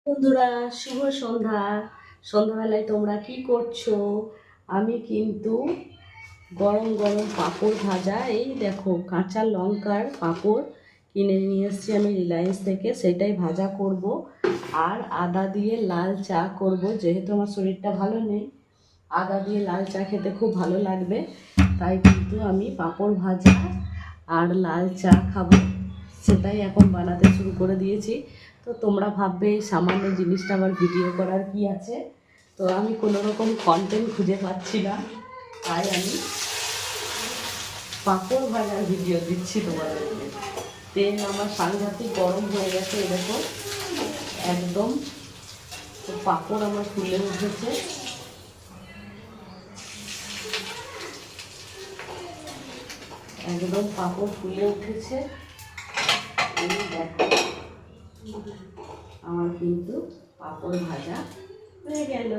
বন্ধুরা, শুভ সন্ধ্যা। সন্ধ্যাবেলায় তোমরা কি করছো? আমি কিন্তু গরম গরম পাঁপড় ভাজা, এই দেখো কাঁচা লঙ্কার পাঁপড় কিনে নিয়ে এসেছি আমি রিলায়েন্স থেকে, সেটাই ভাজা করব। আর আদা দিয়ে লাল চা করব, যেহেতু আমার শরীরটা ভালো নেই। আদা দিয়ে লাল চা খেতে খুব ভালো লাগবে, তাই কিন্তু আমি পাঁপড় ভাজা আর লাল চা খাবো, সেটাই এখন বানাতে শুরু করে দিয়েছি। তো তোমরা ভাববে এই সামান্য জিনিসটা আবার ভিডিও করার কি আছে। তো আমি কোনো রকম কন্টেন্ট খুঁজে পাচ্ছি না, তাই আমি পাঁপড় ভাজার ভিডিও দিচ্ছি তোমাদেরকে। তেল আমার সাংঘাতিক গরম হয়ে গেছে, এরকম একদম। তো পাঁপড় আমার ফুলে উঠেছে, একদম পাঁপড় ফুলে উঠেছে। এই দেখো আমার কিন্তু পাঁপড় ভাজা হয়ে গেল।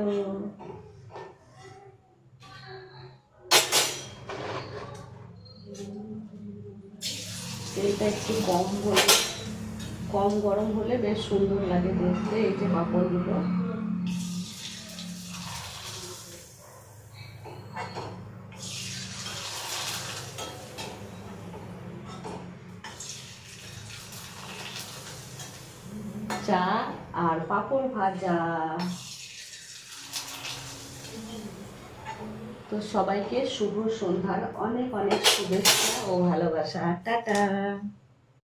তেলটা একটু কম গরম হলে বেশ সুন্দর লাগে দেখতে। এই যে পাঁপড়গুলো চা আর পাঁপড় ভাজা। তো সবাইকে শুভ সন্ধ্যার অনেক অনেক শুভেচ্ছা ও ভালোবাসা। টাটা।